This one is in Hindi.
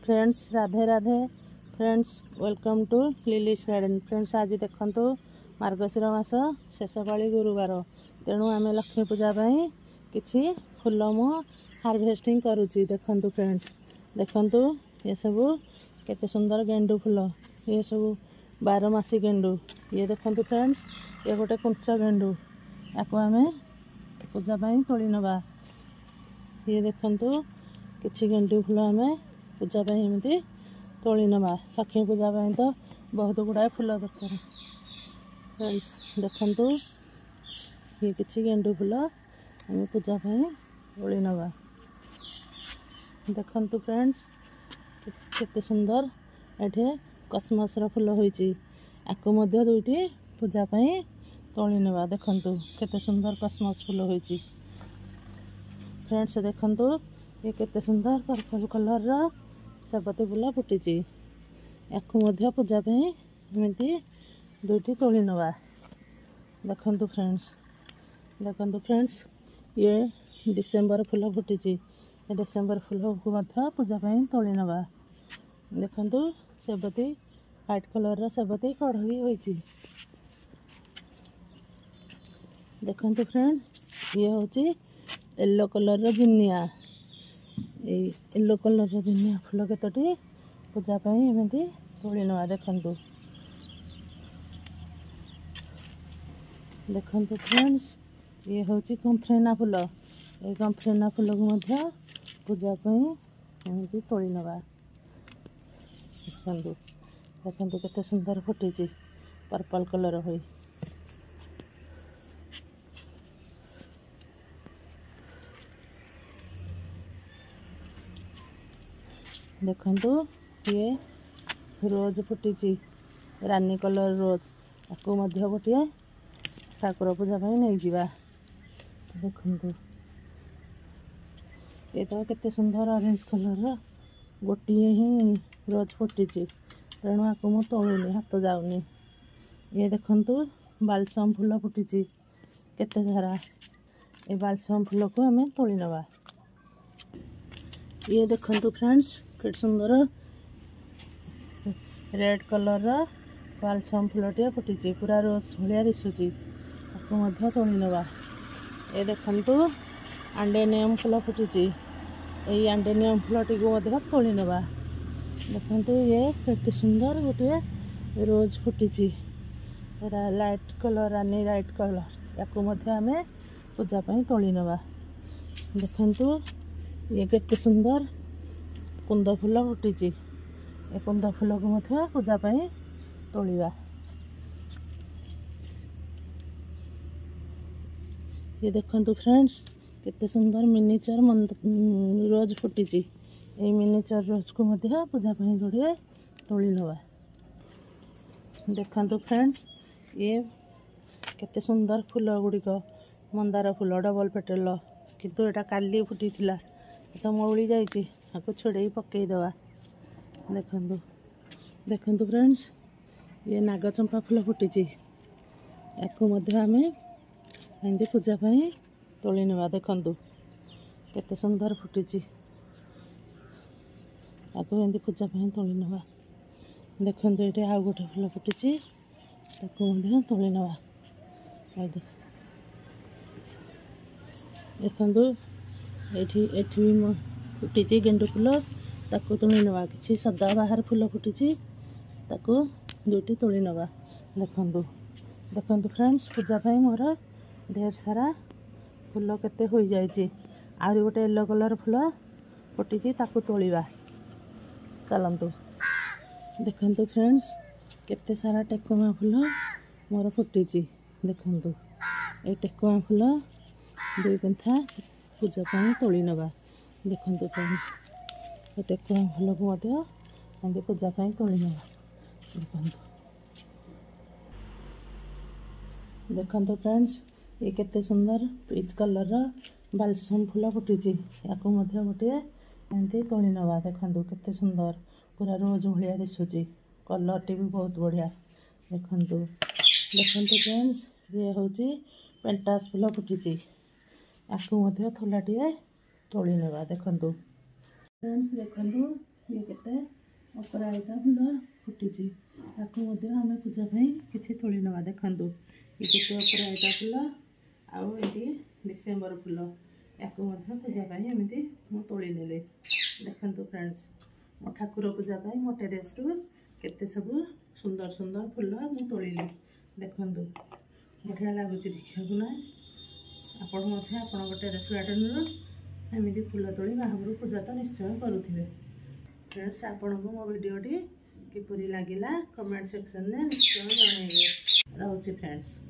Friends Radhe Radhe friends welcome to Lily's garden. Friends आज देखंतु मार्गशीर मास शेष पाली गुरुवार तेणु आम लक्ष्मी पूजा किछि फूल मु हार्वेस्टिंग करुच्ची। देखंतु फ्रेंड्स देखंतु ये सब केते सुंदर गेंडू फूल, ये सब 12 मासी गेंडू। ये देखंतु फ्रेंड्स ये गोटे कुंच गेंडू, याको आम पूजा तोली नवा। ये देखंतु किछि गेंडू फूल आम पूजा एमती तोली नवा। लक्ष्मी पूजा तो बहुत गुड़ाए फूल दरकार। फ्रेंड्स देखंतु ये किछि गेंडू फूल आम पूजा तोली नवा। देखंतु फ्रेंड्स केते सुंदर एठे कसमस फूल होईची, आकु मध्य दुईटी पूजा तोली नवा। देखंतु केते सुंदर कसमस फूल होईची। फ्रेंड्स देखंतु ये केते सुंदर पर्पल कलर रा सेबती फूल फुटी, याकू मध्य पूजा एमती दुईटी तोली नवा। देखंतु फ्रेंड्स ये डिसेम्बर फूल फुटी, डिसेम्बर फूल को मध्य पूजा तोली नवा। देखंतु सेबती व्हाइट कलर रा सेबती कढ़ई होईची। देखंतु फ्रेंड्स ये होची येलो कलर रा जिनिया, येलो कलर रा जिनिया फूल केतोटी पूजा एमती तोली नवा। देखंतु फ्रेंड्स ये होची कम्फ्रेना फूल, ये कम्फ्रेना फूल को मध्य पूजा एमती तोली नवा। देखंतु केते सुंदर फुटी पर्पल कलर होई। देखंतु ये रोज फुटी, रानी कलर रोज, आपको मध्य गोटे ठाकुर पूजा नहीं जावा। देखंतु ये तो केते सुंदर ऑरेंज कलर गोटे ही रोज फुटी, तेणु आपको मु तोलुनी, हाथ जाऊनी। ये देखंतु बालसम फूल फुटी केते सारा, ये बालसम फूल को आम तोली नवा। ये देखंतु फ्रेंड्स केते सुंदर रेड कलर रा बालसम फूलटे फुटी, पूरा रोज भाया दिशुची, आपको मध्य तोली नवा। ये देखंतु आंडेनियम फूल फुटी, यही आंडेनियम फूलटी को मध्य तोली नवा। देखंतु ये केते सुंदर गोटे रोज फुटी, लाइट कलर रानी लाइट कलर, याकू मध्य आम पूजा तोली नवा। देखंतु ये केते सुंदर कुंद फूल फुटी, ये कुंद फूल को मध्य पूजा तोलिबा। ये देखंतु फ्रेंड्स केते सुंदर मिनिचर रोज फुटी, ये मिनिचर रोज को मध्य पूजा जोड़े तोली नवा। देखंतु फ्रेंड्स ये केते सुंदर फूल गुड़िक मंदार फूल डबल पेटल, किंतु एटा काली फुटी थिला, तो मौली जाइए, आपको छोड़े पकईदवा। देखंतु फ्रेंड्स ये नागचंपा फूल फुटी, याकू मध्य आम एमती पूजा तोली नवा। देखंतु केते सुंदर फुटी, आपको एमती पूजा तोली नवा। देखंतु ये आउ गोटे फूल फुटी, ताकू मध्य तोली नवा। देखंतु एठी भी फुटी गेंडू फूल, ताकू तोली नवा। किछि सदा बाहर फूल फुटी, ताकू दुईटी तोली नवा। देखंतु फ्रेंड्स पूजा मोर ढेर सारा फूल केते हो जाइए। आउरी गोटे येलो कलर फूल फुटी, ताकू तोलिबा। चलंतु देखंतु फ्रेंड्स केते सारा टेकुमा फूल मोर फुटी। देखंतु ए टेकुमा फूल दुई पंथा पूजा तोली नवा। देखंतु फ्रेंड्स टेकुआ फूल को मध्य पूजा तोली नवा। देखंतु फ्रेंड्स ये केते सुंदर पीच कलर बालसम फूल फुटी, याकू मध्य गोटे एमती तोली नवा। देखंतु केते सुंदर पूरा रोज भाया दिशुची, कलर टी भी बहुत बढ़िया। देखंतु फ्रेंड्स ये होची पेंटास फूल फुटी, याकू मध्य थोलाटे तोली नवा। देखंतु फ्रेंड्स देखंतु ये केते ଅପରାଜିତା ଫୁଲ ଫୁଟିଛି, ତାକୁ ମଧ୍ୟ ଆମେ ପୂଜା ପାଇଁ କିଛି ତୋଳି ନେବା। ଦେଖନ୍ତୁ ଏ କେତେ ଅପରାଜିତା ଫୁଲ, ଆଉ ଏଠି ଡିସେମ୍ବର ଫୁଲ, ୟାକୁ ମଧ୍ୟ ପୂଜା ପାଇଁ ଏମିତି ମୁଁ ତୋଳି ନେଲି। ଦେଖନ୍ତୁ ଫ୍ରେଣ୍ଡସ୍, ମୋ ଠାକୁର ପୂଜା ପାଇଁ ମୋ ଟେରେସ୍ରୁ କେତେ ସବୁ ସୁନ୍ଦର ସୁନ୍ଦର ଫୁଲ ମୁଁ ତୋଳିଲି। ଦେଖନ୍ତୁ ବଢ଼ିଆ ଲାଗୁଛି ଦେଖିବାକୁ ନା। ଆପଣ ମଧ୍ୟ ଆପଣଙ୍କ ଟେରେସ୍ ଗାର୍ଡେନରୁ ଏମିତି ଫୁଲ ତୋଳି ମହାପ୍ରଭୁ ପୂଜା ତ ନିଶ୍ଚୟ କରୁଥିବେ। ଫ୍ରେଣ୍ଡସ୍, ଆପଣଙ୍କୁ ମୋ ଭିଡ଼ିଓଟି କିପରି ଲାଗିଲା କମେଣ୍ଟ ସେକ୍ସନରେ ନିଶ୍ଚୟ ଜଣାଇବେ। ରହୁଛି ଫ୍ରେଣ୍ଡସ୍।